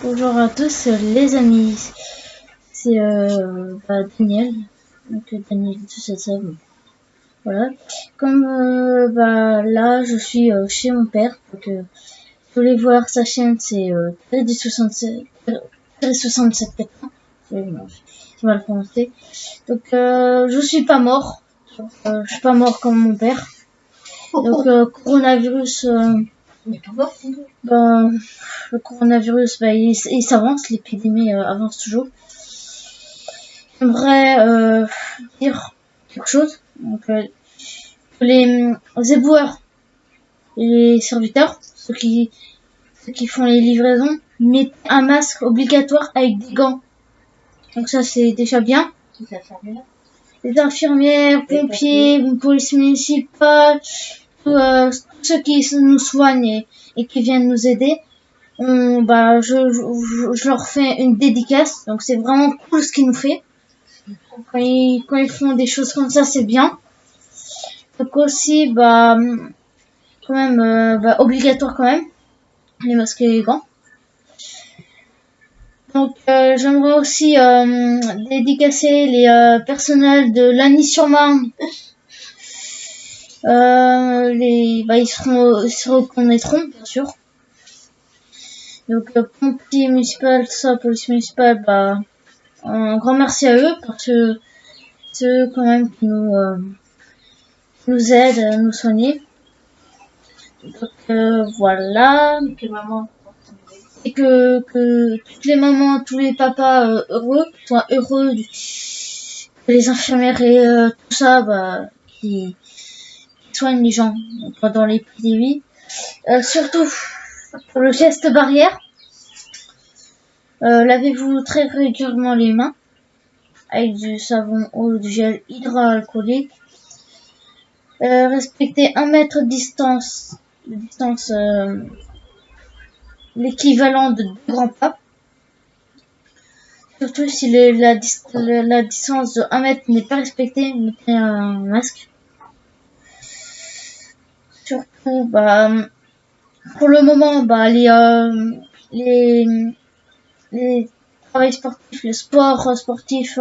Bonjour à tous les amis, c'est Daniel, donc Daniel de cette voilà. Comme là je suis chez mon père, donc vous voulez voir sa chaîne, c'est Télé67 je vais le prononcer. Donc je suis pas mort, je suis pas mort comme mon père. Donc coronavirus, le coronavirus, il s'avance, l'épidémie avance toujours. J'aimerais dire quelque chose. Donc, les éboueurs et les serviteurs, ceux qui font les livraisons, mettent un masque obligatoire avec des gants. Donc ça, c'est déjà bien. Les infirmières, pompiers, police municipale, tous ceux qui nous soignent et qui viennent nous aider. Je leur fais une dédicace. Donc c'est vraiment cool ce qu'ils nous font. Quand ils font des choses comme ça, c'est bien. Donc aussi, quand même, obligatoire quand même, les masques et les gants. Donc j'aimerais aussi dédicacer les personnels de Lagny-sur-Marne. Ils se reconnaîtront, bien sûr. Donc pompiers municipal, tout ça, police municipale, un grand merci à eux parce que c'est eux quand même qui nous aident à nous soigner. Donc voilà. Et que toutes les mamans, tous les papas soient heureux, que les infirmières et tout ça, qui soignent les gens pendant l'épidémie. Surtout pour le geste barrière, lavez-vous très régulièrement les mains avec du savon ou du gel hydroalcoolique. Respectez 1 mètre de distance, l'équivalent de 2 grands pas. Surtout si la distance de 1 mètre n'est pas respectée, mettez un masque. Surtout, pour le moment, les travails sportifs, le sport sportif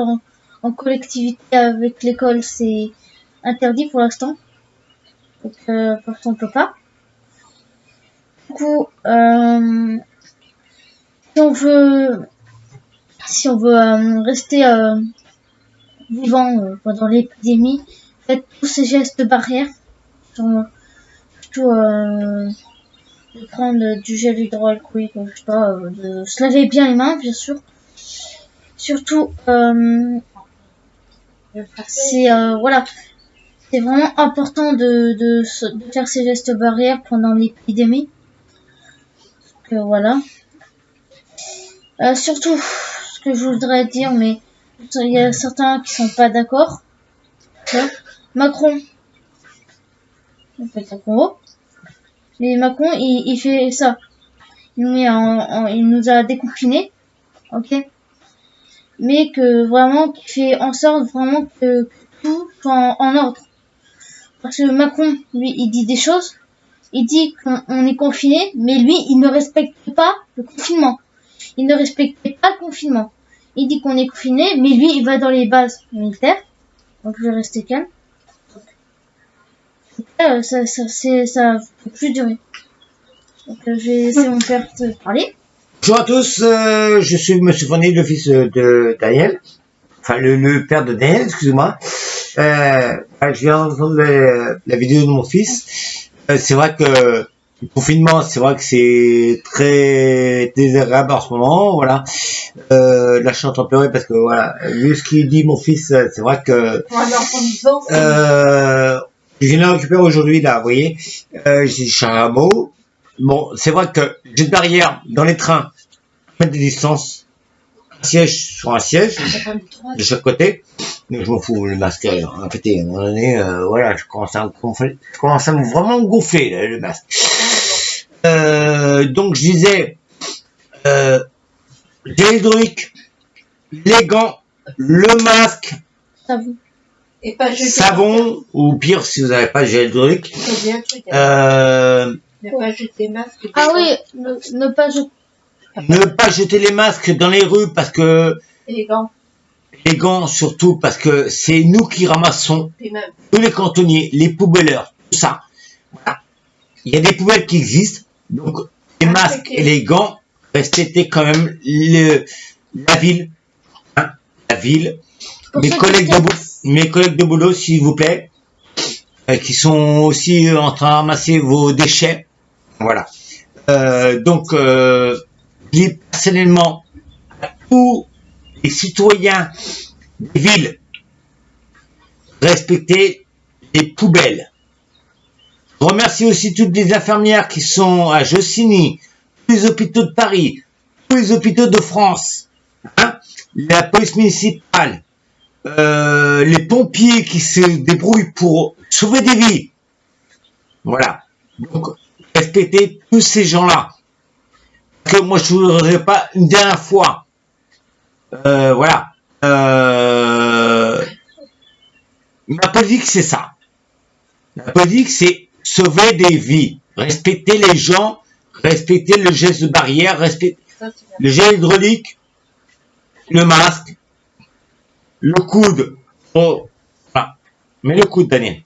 en collectivité avec l'école, c'est interdit pour l'instant. Donc, parce qu'on peut pas. Du coup, si on veut rester vivant pendant l'épidémie, faites tous ces gestes barrières. Surtout de prendre du gel hydroalcoolique, je sais pas, de se laver bien les mains, bien sûr. Surtout, c'est vraiment important de faire ces gestes barrières pendant l'épidémie. Donc, voilà. Surtout, ce que je voudrais dire, mais il y a certains qui sont pas d'accord. Macron, on peut dire gros. Mais Macron, il fait ça. Il nous a déconfinés, ok. Mais que vraiment, qu'il fait en sorte vraiment que tout soit en ordre. Parce que Macron, lui, il dit des choses. Il dit qu'on est confiné, mais lui, il ne respecte pas le confinement. Il ne respectait pas le confinement. Il dit qu'on est confiné, mais lui, il va dans les bases militaires. Donc, je vais rester calme. Ça peut plus durer. Donc, je vais laisser mon père te parler. Bonjour à tous, je suis Monsieur Fournier, le fils de Daniel. Enfin, le père de Daniel, excusez-moi. Je viens d'entendre la vidéo de mon fils. C'est vrai que le confinement, c'est vrai que c'est très désagréable en ce moment, voilà. Là, je suis en train de pleurer parce que, voilà, vu ce qu'il dit mon fils, c'est vrai que... je viens de le récupérer aujourd'hui, là, vous voyez. J'ai Chameau. Bon, c'est vrai que j'ai une barrière dans les trains, mettre des distances, un siège sur un siège, de chaque côté. Mais je m'en fous, le masque, répétez, à un moment donné, voilà, je commence à me vraiment gonfler, là, le masque. Donc, je disais, gel hydroïque, les gants, le masque, Et pas savon, ou pire, si vous n'avez pas de gel Ne pas jeter les masques dans les rues parce que... Et les gants. Les gants surtout parce que c'est nous qui ramassons Et même. tous les cantonniers, les poubelleurs, tout ça. Voilà. Il y a des poubelles qui existent, donc les masques et les gants, respectez quand même la ville. Hein, la ville. Mes collègues de boulot, s'il vous plaît, qui sont aussi en train de ramasser vos déchets. Voilà. Donc, je dis personnellement à tous les citoyens des villes, respectez les poubelles. Je remercie aussi toutes les infirmières qui sont à Jossigny, tous les hôpitaux de Paris, tous les hôpitaux de France, hein, la police municipale, les pompiers qui se débrouillent pour sauver des vies. Voilà. Donc, respectez tous ces gens-là. Que moi, je ne voudrais pas une dernière fois. Voilà. Ma politique, c'est ça. La politique, c'est sauver des vies. Respecter les gens, respecter le geste de barrière, respecter le gel hydraulique, le masque, le coude. Oh, voilà. Mets le coude, Daniel.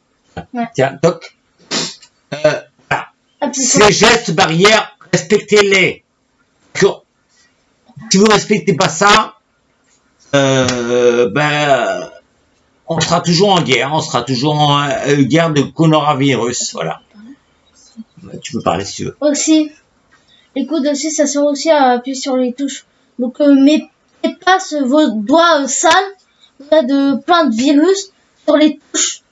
Ouais. Tiens, toc. Voilà. Appuie-toi. Ces gestes barrières, respectez-les. Si vous ne respectez pas ça, ben, on sera toujours en guerre, on sera toujours en guerre de coronavirus, voilà. Tu peux parler si tu veux. Aussi, les coudes aussi, ça sert aussi à appuyer sur les touches. Donc, mettez pas vos doigts sales, de plein de virus, sur les touches.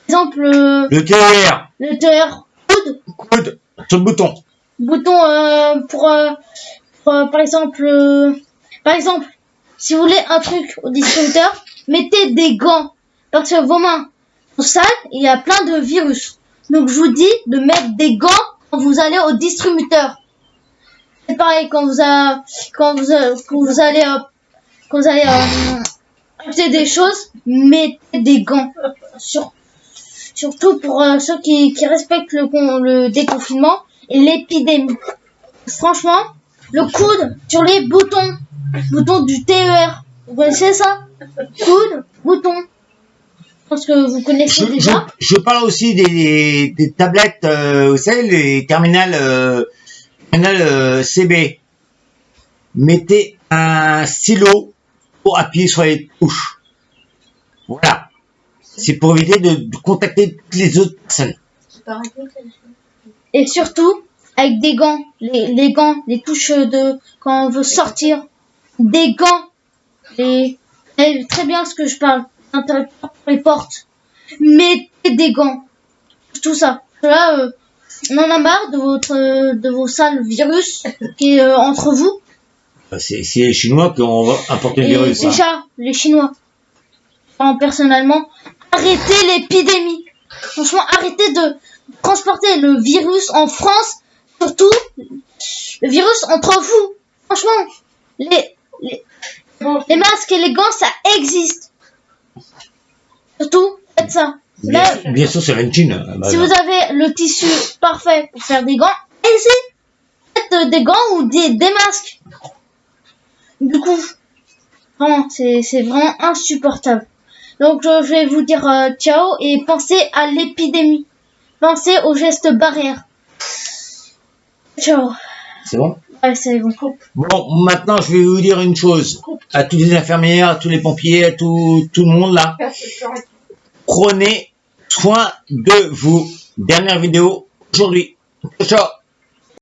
Par exemple, Le TR, le TR, coude, sur le bouton. bouton par exemple, si vous voulez un truc au distributeur, mettez des gants. Parce que vos mains sont sales, il y a plein de virus. Donc, je vous dis de mettre des gants quand vous allez au distributeur. C'est pareil quand vous allez acheter des choses, mettez des gants. Surtout pour ceux qui respectent le déconfinement et l'épidémie. Franchement, le coude sur les boutons du TER. Vous connaissez ça? Coude, bouton. Je pense que vous connaissez déjà. Je parle aussi des tablettes, vous savez, les terminales CB. Mettez un stylo pour appuyer sur les touches. Voilà. C'est pour éviter de contacter toutes les autres personnes. Et surtout, avec des gants, les gants, les touches quand on veut sortir, des gants, c'est très bien ce que je parle, interrupteur pour les portes, mettez des gants, tout ça. Là, on en a marre de vos sales virus qui est entre vous. C'est les Chinois qui ont importé le Et virus. déjà, Hein. les Chinois, personnellement, arrêtez l'épidémie. Franchement, arrêtez de transporter le virus en France. Surtout, le virus entre vous. Franchement, les masques et les gants, ça existe. Surtout, faites ça. Là, Bien sûr, c'est Chine. si vous avez le tissu parfait pour faire des gants, essayez. Faites des gants ou des masques. Du coup, vraiment, c'est vraiment insupportable. Donc, je vais vous dire ciao et pensez à l'épidémie. Pensez aux gestes barrières. Ciao. C'est bon? Ouais, c'est bon. Bon, maintenant, je vais vous dire une chose. À toutes les infirmières, à tous les pompiers, à tout le monde là. Prenez soin de vous. Dernière vidéo aujourd'hui. Ciao.